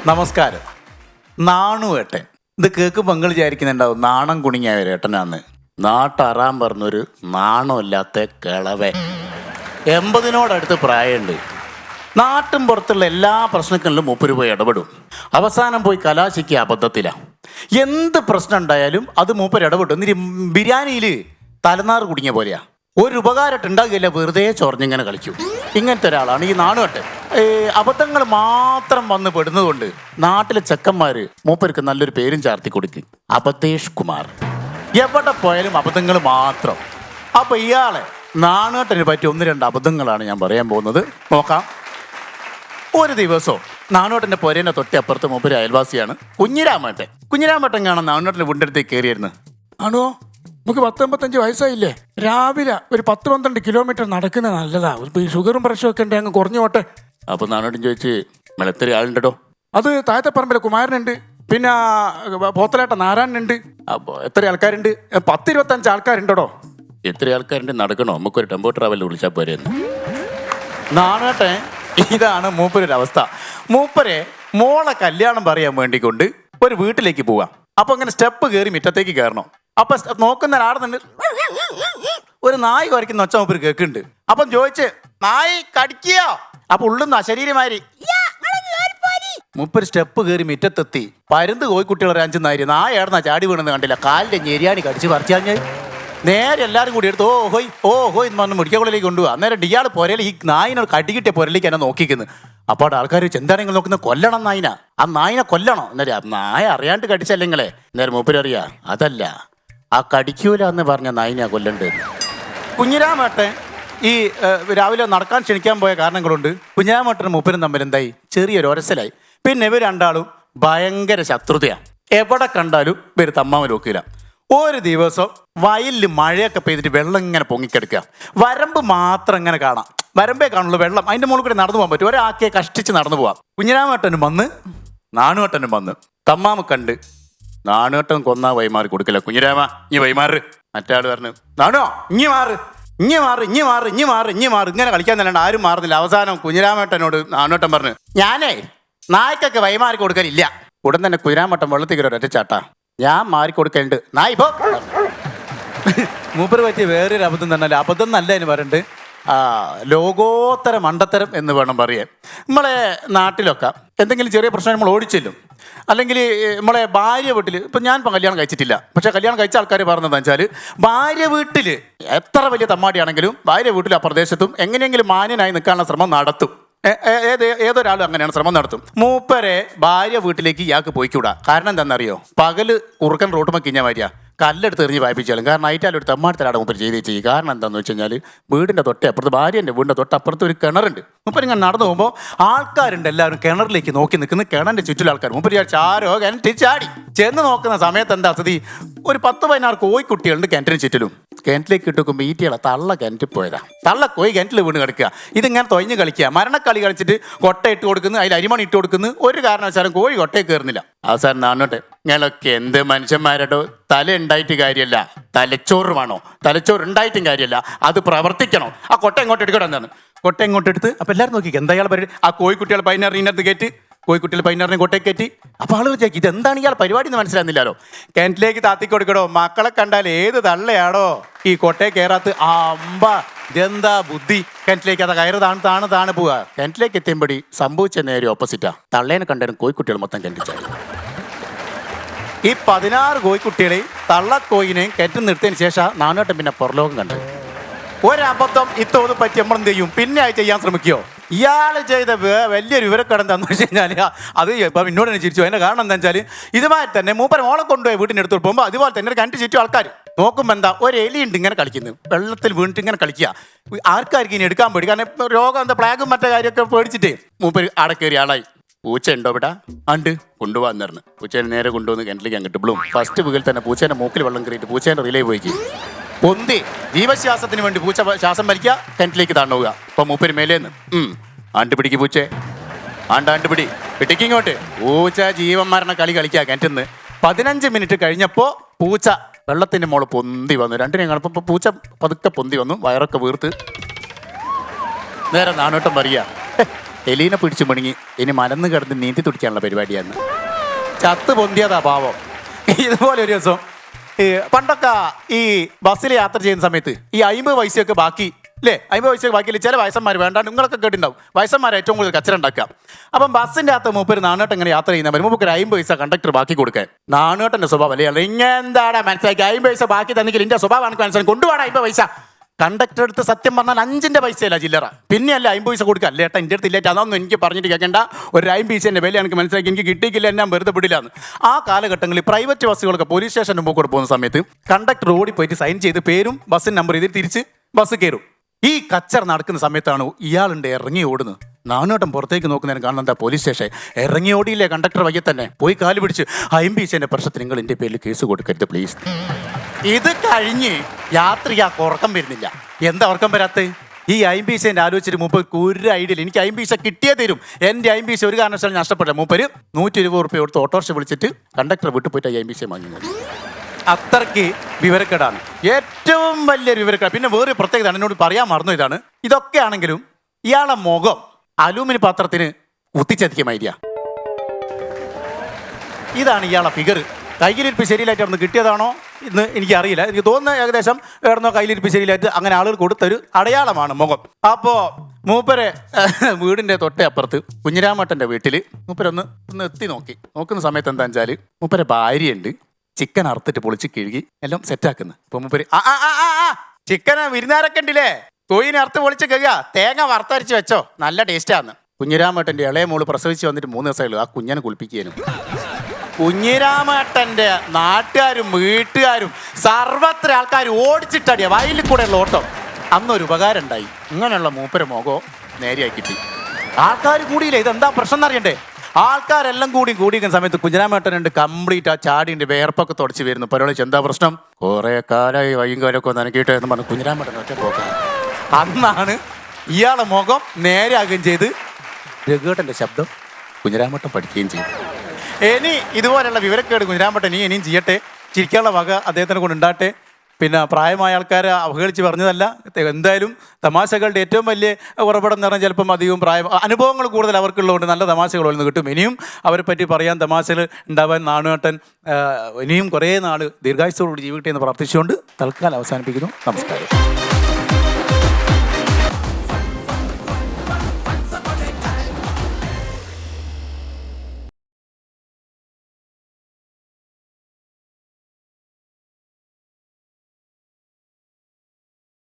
നമസ്കാരം. നാണുവേട്ടൻ. ഇത് കേൾക്കുമ്പോൾ നിങ്ങൾ വിചാരിക്കുന്നുണ്ടാവും നാണം കുണിങ്ങിയ ഒരു ഏട്ടനാന്ന്. നാട്ടറാൻ പറഞ്ഞൊരു നാണമില്ലാത്ത കിളവൻ. 80 പ്രായമുണ്ട്. നാട്ടും പുറത്തുള്ള എല്ലാ പ്രശ്നങ്ങളിലും മൂപ്പര് പോയി ഇടപെടും. അവസാനം പോയി കലാശിക്കുക അബദ്ധത്തിലാണ്. എന്ത് പ്രശ്നം ഉണ്ടായാലും അത് മൂപ്പര് ഇടപെടും. എന്നിട്ട് ബിരിയാണിയിൽ തലനാറ് കുടുങ്ങിയ പോലെയാ. ഒരു ഉപകാരമായിട്ട് ഉണ്ടാകില്ല, വെറുതെ ചൊറഞ്ഞിങ്ങനെ കളിക്കും. ഇങ്ങനത്തെ ഒരാളാണ് ഈ നാണുവേട്ടൻ. അബദ്ധങ്ങൾ മാത്രം വന്ന് പെടുന്നതുകൊണ്ട് നാട്ടിലെ ചെക്കന്മാർ മൂപ്പർക്ക് നല്ലൊരു പേരും ചാർത്തി കൊടുക്കും, അബദ്ധേഷ് കുമാർ. എവിടെ പോയാലും അബദ്ധങ്ങൾ മാത്രം. അപ്പൊ ഇയാളെ നാണുവേട്ടന് പറ്റിയ 1-2 അബദ്ധങ്ങളാണ് ഞാൻ പറയാൻ പോകുന്നത്. നോക്കാം. ഒരു ദിവസവും നാണുവേട്ടൻ്റെ പൊരേൻ്റെ തൊട്ടപ്പുറത്ത് മൂപ്പര് അയൽവാസിയാണ് കുഞ്ഞിരാമേട്ടൻ. കുഞ്ഞിരാമേട്ടൻ കാണാൻ നാണുവേട്ടൻ്റെ വീണ്ടെടുത്തേക്ക് കയറിയിരുന്നു. ആണോ, നമുക്ക് 10-55 വയസ്സായില്ലേ, രാവിലെ ഒരു 10-12 കിലോമീറ്റർ നടക്കുന്നത് നല്ലതാ. ഈ ഷുഗറും പ്രഷറും ഒക്കെ ഉണ്ട്, അങ്ങ് കുറഞ്ഞു പോട്ടെ. അപ്പൊ നാണുവേട്ടൻ ചോദിച്ച്, മെളത്തിരി ആളുണ്ടോ? അത് താഴത്തെ പറമ്പിലെ കുമാരനുണ്ട്, പിന്നെ പോത്തലാട്ട നാരായണനുണ്ട്. അപ്പോൾ എത്ര ആൾക്കാരുണ്ട്? 10-25 ആൾക്കാരുണ്ടോ. എത്ര ആൾക്കാരുടെ നടക്കണോ? നമുക്കൊരു ടെമ്പോ ട്രാവലിൽ വിളിച്ചാൽ പോരെന്ന്. നാണുവേട്ടൻ ഇതാണ് മൂപ്പരൊരു അവസ്ഥ. മൂപ്പരെ മോളെ കല്യാണം പറയാൻ വേണ്ടിക്കൊണ്ട് ഒരു വീട്ടിലേക്ക് പോവാം. അപ്പൊ അങ്ങനെ സ്റ്റെപ്പ് കയറി മുറ്റത്തേക്ക് കയറണം. അപ്പൊ നോക്കുന്ന ആടുന്നുണ്ട്, ഒരു നായ് കുരയ്ക്കുന്ന ഒച്ച മൂപ്പര് കേൾക്കുന്നുണ്ട്. അപ്പം ചോദിച്ച്, നായ് കടിക്കോ? അപ്പൊ ഉള്ളുന്ന ശരീരമാരി മൂപ്പര് സ്റ്റെപ്പ് കയറി മുറ്റത്തെത്തി. പരുന്ത് കോഴിക്കുട്ടികളെ 5 നായര് നായ ഏടുന്ന ചാടി വീണെന്ന് കണ്ടില്ല, കാലിന്റെ ഞെരിയാണി കടിച്ച് പറിച്ചാഞ്ഞ് നേരെ എല്ലാവരും കൂടി എടുത്ത് ഓ ഹോയ് എന്ന് പറഞ്ഞ് മെഡിക്കൽ കോളേജിലേക്ക് കൊണ്ടുപോകുക. അന്നേരം ഇയാൾ പുരയിൽ ഈ നായിനെ കടികിട്ടിയ പുരയിലേക്ക് എന്നെ നോക്കിക്കുന്നു. അപ്പോൾ അവിടെ ആൾക്കാർ എന്താണെങ്കിൽ നോക്കുന്നത്, കൊല്ലണം നായിന, ആ നായിനെ കൊല്ലണം. അന്നേരം നായ അറിയാണ്ട് കടിച്ചല്ലെങ്കിലേ. അന്നേരം മൂപ്പര് അറിയാ, അതല്ല, ആ കടിക്കൂല എന്ന് പറഞ്ഞ നായിനെ കൊല്ലണ്ടത്. കുഞ്ഞിരാമേട്ടൻ ഈ രാവിലെ നടക്കാൻ ക്ഷണിക്കാൻ പോയ കാരണങ്ങളുണ്ട്. കുഞ്ഞിരാമേട്ടനും മൂപ്പരും തമ്മിൽ എന്തായി, ചെറിയൊരു ഒരസലായി. പിന്നെ ഇവർ രണ്ടാളും ഭയങ്കര ശത്രുതയാണ്. എവിടെ കണ്ടാലും ഇവർ തമ്മാമ നോക്കില്ല. ഒരു ദിവസം വയലിൽ മഴയൊക്കെ പെയ്തിട്ട് വെള്ളം ഇങ്ങനെ പൊങ്ങിക്കെടുക്കുക. വരമ്പ് മാത്രം ഇങ്ങനെ കാണാം, വരമ്പേ കാണുള്ളൂ വെള്ളം. അതിൻ്റെ മുകളിൽ കൂടെ നടന്നു പോകാൻ പറ്റും. ഒരാക്കിയെ കഷ്ടിച്ച് നടന്നു പോവാം. കുഞ്ഞിരാമേട്ടനും വന്ന് നാണുവേട്ടനും വന്ന് തമ്മാമ കണ്ട് നാണുവേട്ടൻ കൊന്നാ വൈമാറി കൊടുക്കില്ല. കുഞ്ഞിരാമ ഇനി വൈമാറ്. മറ്റാൾ പറഞ്ഞു, നാണോ ഇഞ്ഞി മാറ്, ഇഞ്ഞി മാറ്, ഇഞ്ഞി മാറ്, ഇഞ്ഞി മാറ്, ഇഞ്ഞി മാറ്. ഇങ്ങനെ കളിക്കാൻ തല്ലാണ്ട് ആരും മാറുന്നില്ല. അവസാനം കുഞ്ഞിരാമേട്ടനോട് നാണുവേട്ടൻ പറഞ്ഞു, ഞാനേ നായ്ക്കൊക്കെ വൈമാറി കൊടുക്കലില്ല. ഉടൻ തന്നെ കുഞ്ഞിരാമേട്ടൻ വെള്ളത്തിൽ ഒരൊറ്റ ചാട്ടാ, ഞാൻ മാറിക്കൊടുക്കലുണ്ട്, നായ് പോ. മൂപ്പര് പറ്റിയ വേറൊരു അബദ്ധം തന്നെ, അബദ്ധം എന്നല്ല എന്ന് പറഞ്ഞിട്ട് ലോകോത്തര മണ്ടത്തരം എന്ന് വേണം പറയാൻ. നമ്മളെ നാട്ടിലൊക്കെ എന്തെങ്കിലും ചെറിയ പ്രശ്നം നമ്മൾ ഓടിച്ചെല്ലും. അല്ലെങ്കിൽ നമ്മളെ ഭാര്യ വീട്ടിൽ, ഇപ്പം ഞാൻ ഇപ്പം കല്യാണം കഴിച്ചിട്ടില്ല, പക്ഷേ കല്യാണം കഴിച്ച ആൾക്കാർ പറഞ്ഞതെന്ന് വെച്ചാൽ, ഭാര്യ വീട്ടിൽ എത്ര വലിയ തമ്മാടിയാണെങ്കിലും ഭാര്യ വീട്ടിൽ ആ പ്രദേശത്തും എങ്ങനെയെങ്കിലും മാന്യനായി നിൽക്കാനുള്ള ശ്രമം നടത്തും. ഏതൊരാളും അങ്ങനെയാണ് ശ്രമം നടത്തും. മൂപ്പരെ ഭാര്യ വീട്ടിലേക്ക് ഇയാൾക്ക് പോയിക്കൂടാ. കാരണം എന്താണെന്നറിയോ? പകല് കുറുക്കൻ റോട്ടുമ്മ കിഞ്ഞ മാരിയാ കല്ലെടുത്ത് എറിഞ്ഞ് വായിപ്പിച്ചാലും. കാരണം നൈറ്റാലും ഒരു തെമ്മാടത്തിലാണ് മൂപ്പര് ചെയ്യും. കാരണം എന്താണെന്ന് വെച്ച് കഴിഞ്ഞാൽ, വീടിൻ്റെ തൊട്ടപ്പുറത്ത്, ഭാര്യൻ്റെ വീടിൻ്റെ തൊട്ടപ്പുറത്ത് ഒരു കിണറുണ്ട്. മൂപ്പര് ഇങ്ങനെ നടന്നു പോകുമ്പോൾ ആൾക്കാരുണ്ട്, എല്ലാവരും കിണറിലേക്ക് നോക്കി നിൽക്കുന്നു. കിണറിൻ്റെ ചുറ്റിലും ആൾക്കാർ. മൂപ്പര് ചാരോ കിണറ്റിൽ ചാടി ചെന്ന് നോക്കുന്ന സമയത്ത് എന്താ സ്ഥിതി? ഒരു 10-16 കോഴിക്കുട്ടികളുണ്ട് കിണറ്റിന് ചുറ്റിലും. കിണറ്റിലേക്ക് ഇട്ടുമ്പോൾ ഈറ്റികളെ തള്ള കിണറ്റിൽ പോയതാ. തള്ള കോഴി കിണറ്റിൽ വീണ് കിടക്കുക. ഇതിങ്ങനെ തൊഴിഞ്ഞ് കളിക്കുക, മരണക്കളി കളിച്ചിട്ട് കൊട്ട ഇട്ട് കൊടുക്കുന്നു, അതിൽ അരിമണി ഇട്ട് കൊടുക്കുന്നു. ഒരു കാരണവശാലും കോഴി കൊട്ടയിൽ കയറുന്നില്ല. അവസാനം നാണോട്ടെ, നിങ്ങളൊക്കെ എന്ത് മനുഷ്യന്മാരോ, തല ഉണ്ടായിട്ട് കാര്യമല്ല, തലച്ചോറ് വേണോ? തലച്ചോറ് ഉണ്ടായിട്ടും കാര്യമല്ല, അത് പ്രവർത്തിക്കണോ? ആ കൊട്ട ഇങ്ങോട്ട് എടുക്കണം എന്നാണ്. കൊട്ട ഇങ്ങോട്ട് എടുത്ത് അപ്പോൾ എല്ലാവരും നോക്കി എന്താ ഇയാൾ പരിപാടി? ആ കോഴിക്കുട്ടികളെ 16 കയറ്റി, കോഴിക്കുട്ടികൾ 16 കൊട്ടയിൽ കയറ്റി. അപ്പോൾ ആൾ വിചാരിക്കും ഇതെന്താണ് ഇയാൾ പരിപാടി എന്ന് മനസ്സിലാകുന്നില്ലല്ലോ. കിണറ്റിലേക്ക് താത്തി കൊടുക്കണോ? മക്കളെ കണ്ടാൽ ഏത് തള്ളയാണോ ഈ കൊട്ടയിൽ കയറാത്ത? അമ്പ ഇതെന്താ ബുദ്ധി! കിണറ്റിലേക്ക് അത് കയറ് താണ് പോവുക. കിണറ്റിലേക്ക് എത്തിയപടി സംഭവിച്ച നേരെ ഓപ്പോസിറ്റാ. തള്ളേനെ കണ്ടാലും കോഴിക്കുട്ടികൾ മൊത്തം കിണറ്റിച്ചായി. ഈ 16 കോഴിക്കുട്ടികളെ തള്ളക്കോയിനെയും കയറ്റി നിർത്തിയതിന് ശേഷം നാണുവേട്ടൻ പിന്നെ പുറലോകം കണ്ടത്. ഒരബദ്ധം ഇത്തോത് പറ്റി നമ്മൾ എന്ത് ചെയ്യും? പിന്നെ ചെയ്യാൻ ശ്രമിക്കുമോ? ഇയാൾ ചെയ്ത വലിയൊരു വിവരക്കടം എന്താണെന്ന് വെച്ച് കഴിഞ്ഞാൽ, അത് ഇപ്പം എന്നോട് തന്നെ ചിരിച്ചു. അതിൻ്റെ കാരണം എന്താ വെച്ചാൽ, ഇതുമായി തന്നെ മൂപ്പൻ ഓളം കൊണ്ടുപോയി വീട്ടിൻ്റെ അടുത്ത് പോകുമ്പോൾ അതുപോലെ തന്നെ കിണറ്റ് ചുറ്റും ആൾക്കാർ നോക്കുമ്പോൾ എന്താ, ഒരു എലിയുണ്ട് ഇങ്ങനെ കളിക്കുന്നു, വെള്ളത്തിൽ വീണിട്ട് ഇങ്ങനെ കളിക്കുക. ആർക്കാർക്കും ഇനി എടുക്കാൻ പേടി, കാരണം രോഗം എന്താ പ്ലാഗും മറ്റേ കാര്യമൊക്കെ പേടിച്ചിട്ടേ മൂപ്പർ അവിടെ കയറി ആളായി. പൂച്ച ഉണ്ടോ ഇവിടെ? ഉണ്ട്, കൊണ്ടുപോകാൻ പറഞ്ഞു. പൂച്ചേനെ നേരെ കൊണ്ടുവന്ന് കിണറ്റിലേക്ക് അങ്ങോട്ട് ബ്ലൂം. ഫസ്റ്റ് വീട്ടിൽ തന്നെ പൂച്ചേൻ്റെ മൂക്കിൽ വെള്ളം കയറിയിട്ട് പൂച്ചേൻ്റെ റിലേ പോയിക്ക് പൊന്തി. ജീവശ്വാസത്തിന് വേണ്ടി പൂച്ച ശ്വാസം വലിക്കുക, കിണറ്റിലേക്ക് താണുക. അപ്പം മൂപ്പര് മേലേന്ന് ആണ്ട് പിടിക്ക് പൂച്ചേ, ആണ്ട് പിടി, പിടിക്കിങ്ങോട്ട്. പൂച്ച ജീവൻ മരണ കളി കളിക്കുക കിണറ്റിന്ന്. 15 മിനിറ്റ് കഴിഞ്ഞപ്പോൾ പൂച്ച വെള്ളത്തിൻ്റെ മോള് പൊന്തി വന്നു. രണ്ടിനെയും കാണുമ്പോൾ പൂച്ച പതുക്കെ പൊന്തി വന്നു, വയറൊക്കെ വീർത്ത്. നേരെ നാണോട്ടം പറയുക, എലീനെ പിടിച്ചു മുണുങ്ങി ഇനി മലന്ന് കിടന്ന് നീന്തി തുടിക്കാനുള്ള പരിപാടിയാണ്. ചത്ത് പൊന്തിയതാ പാവം. ഇതുപോലെ ഒരു ദിവസം പണ്ടൊക്കെ ഈ ബസ്സിൽ യാത്ര ചെയ്യുന്ന സമയത്ത് ഈ 50 പൈസയൊക്കെ ബാക്കി അല്ലേ, 50 പൈസയൊക്കെ ബാക്കിയില്ല. ചില വയസ്സന്മാർ വേണ്ട, നിങ്ങളൊക്കെ കേട്ടിട്ടുണ്ടാവും, വയസ്സന്മാർ ഏറ്റവും കൂടുതൽ കച്ചറ ഉണ്ടാക്കുക. അപ്പം ബസ്സിൻ്റെ അകത്ത് മൂപ്പര് നാണേട്ടൻ ഇങ്ങനെ യാത്ര ചെയ്യുന്ന മൂപ്പര് 50 പൈസ കണ്ടക്ടർ ബാക്കി കൊടുക്കാൻ. നാണേട്ടൻ്റെ സ്വഭാവം അല്ലേ, ഇങ്ങെന്താടാ മനസ്സിലാക്കി 50 പൈസ ബാക്കി തന്നെങ്കിൽ എൻ്റെ സ്വഭാവം എനിക്ക് മനസ്സിലാക്കി കൊണ്ടുപോകണം 50 പൈസ. കണ്ടക്ടർ അടുത്ത് സത്യം പറഞ്ഞാൽ 5 പൈസയല്ല ചില്ലറ, പിന്നെയല്ല 50 പൈസ കൊടുക്കുക. അല്ലേ ഏട്ടാ എൻ്റെ അടുത്ത് ഇല്ലേട്ടാ, അതൊന്നും എനിക്ക് പറഞ്ഞിട്ട് കേൾക്കേണ്ട, ഒരു 50 പൈസേൻ്റെ വില എനിക്ക് മനസ്സിലാക്കി, എനിക്ക് കിട്ടിയില്ല, എന്നെ വെറുതെ വിടില്ലാന്ന്. ആ കാലഘട്ടങ്ങളിൽ പ്രൈവറ്റ് ബസ്സുകളൊക്കെ പോലീസ് സ്റ്റേഷൻ്റെ മുമ്പ് കൂടെ പോകുന്ന സമയത്ത് കണ്ടക്ടർ ഓടി പോയിട്ട് സൈൻ ചെയ്ത് പേരും ബസ്സിൻ നമ്പർ ഇതിൽ തിരിച്ച് ബസ് കയറും. ഈ കച്ചർ നടക്കുന്ന സമയത്താണ് ഇയാളുണ്ട് ഇറങ്ങി ഓടുന്നത്. നാനോട്ടം പുറത്തേക്ക് നോക്കുന്നതിന് കാണുന്ന എന്താ പോലീസ് സ്റ്റേഷൻ. ഇറങ്ങി ഓടിയില്ലേ കണ്ടക്ടർ വയ്യെ തന്നെ, പോയി കാല് പിടിച്ച് 50 പൈസേൻ്റെ പ്രശ്നത്തിന് നിങ്ങൾ എൻ്റെ പേരിൽ കേസ് കൊടുക്കരുത് പ്ലീസ്. ഇത് കഴിഞ്ഞ് യാത്രയ്ക്ക് ഉറക്കം വരുന്നില്ല. എന്താ ഉറക്കം വരാത്തത്? ഈ 50 പൈസേൻ്റെ ആലോചിച്ചിട്ട് മൂപ്പർ ഒരു ഐഡിയ ഇല്ല, എനിക്ക് 50 പൈസ കിട്ടിയേ തരും, എൻ്റെ 50 പൈസ ഒരു കാരണവശാലും നഷ്ടപ്പെട്ട. മൂപ്പര് 120 റുപ്യ കൊടുത്ത് ഓട്ടോറിക്ഷ വിളിച്ചിട്ട് കണ്ടക്ടർ വിട്ടു പോയിട്ട് 50 പൈസ വാങ്ങുന്നത്. അത്രയ്ക്ക് വിവരക്കേടാണ്, ഏറ്റവും വലിയൊരു വിവരക്കേട്. പിന്നെ വേറെ പ്രത്യേകത എന്നോട് പറയാൻ മറന്നു, ഇതാണ് ഇതൊക്കെ ആണെങ്കിലും ഇയാളെ മുഖം അലൂമിനിയം പാത്രത്തിന് കുത്തിച്ചതിക്കുമായിരിക്കാം. ഇതാണ് ഇയാളെ ഫിഗർ. കൈയിലിരിപ്പ് ശരിയിലായിട്ട് അവിടെ നിന്ന് കിട്ടിയതാണോ എന്ന് എനിക്കറിയില്ല. എനിക്ക് തോന്നുന്നത് ഏകദേശം എവിടുന്നോ കയ്യിലിരിപ്പ് ശരിയിലായിട്ട് അങ്ങനെ ആളുകൾ കൊടുത്തൊരു അടയാളമാണ് മുഖം. അപ്പോൾ മൂപ്പരെ വീടിൻ്റെ തൊട്ടേ അപ്പുറത്ത് കുഞ്ഞിരാമേട്ടൻ്റെ വീട്ടിൽ മൂപ്പരൊന്ന് എത്തി നോക്കുന്ന സമയത്ത് എന്താ വെച്ചാൽ മൂപ്പരെ ഭാര്യയുണ്ട് ചിക്കൻ അറുത്തിട്ട് പൊളിച്ച് കിഴുകി എല്ലാം സെറ്റാക്കുന്നു. ഇപ്പൊ മൂപ്പര് ചിക്കന് വിരുന്നാരൊക്കെ ഉണ്ടില്ലേ, കോയിനെ അറുത്ത് പൊളിച്ച് കഴിയുക, തേങ്ങ വറുത്തരച്ച് വെച്ചോ, നല്ല ടേസ്റ്റാന്ന്. കുഞ്ഞിരാമേട്ടൻ്റെ ഇളയ മോള് പ്രസവിച്ച് വന്നിട്ട് 3 ദിവസമേ ആ കുഞ്ഞനെ കുളിപ്പിക്കാനും. കുഞ്ഞിരാമേട്ടൻ്റെ നാട്ടുകാരും വീട്ടുകാരും സർവത്ര ആൾക്കാരും ഓടിച്ചിട്ടടിയ വയലിൽ കൂടെയുള്ള ഓട്ടം. അന്നൊരു ഉപകാരം ഉണ്ടായി, ഇങ്ങനെയുള്ള മൂപ്പര മുഖോ നേരെയായി കിട്ടി. ആൾക്കാർ കൂടിയില്ല, ഇതെന്താ പ്രശ്നം എന്നറിയണ്ടേ? ആൾക്കാരെല്ലാം കൂടിക്കുന്ന സമയത്ത് കുഞ്ഞിരാമേട്ടനുണ്ട് കംപ്ലീറ്റ് ആ ചാടിൻ്റെ വേർപ്പൊക്കെ തുടച്ച് വരുന്നു. പരിപാടി എന്താ പ്രശ്നം? കുറേ കാലമായി വൈകുന്നേരമൊക്കെ നനക്കിയിട്ട് എന്ന് പറഞ്ഞ് കുഞ്ഞിരാമേട്ടൻ ഒറ്റ പോകാൻ. അന്നാണ് ഇയാളെ മുഖം നേരെയാകുകയും ചെയ്ത് രഘുവേട്ടൻ്റെ ശബ്ദം കുഞ്ഞിരാമേട്ടൻ പഠിക്കുകയും ചെയ്തു. ഇനി ഇതുപോലെയുള്ള വിവരക്കേട് കുഞ്ഞിരാമേട്ടൻ ഇനിയും ചെയ്യട്ടെ, ചിരിക്കാനുള്ള വക അദ്ദേഹത്തിനെ കൊണ്ട് ഉണ്ടാട്ടെ. പിന്നെ പ്രായമായ ആൾക്കാരെ അവഹേളിച്ച് പറഞ്ഞതല്ല, എന്തായാലും തമാശകളുടെ ഏറ്റവും വലിയ ഉറവിടം എന്ന് പറഞ്ഞാൽ ചിലപ്പം അധികവും അനുഭവങ്ങൾ കൂടുതൽ അവർക്കുള്ളതുകൊണ്ട് നല്ല തമാശകൾ ഒന്ന് കിട്ടും. ഇനിയും അവരെ പറ്റി പറയാൻ തമാശകൾ ഉണ്ടാവാൻ നാണുവേട്ടൻ ഇനിയും കുറേ നാൾ ദീർഘായുസ്സോടുകൂടി ജീവിക്കട്ടെ എന്ന് പ്രാർത്ഥിച്ചുകൊണ്ട് തൽക്കാലം അവസാനിപ്പിക്കുന്നു. നമസ്കാരം.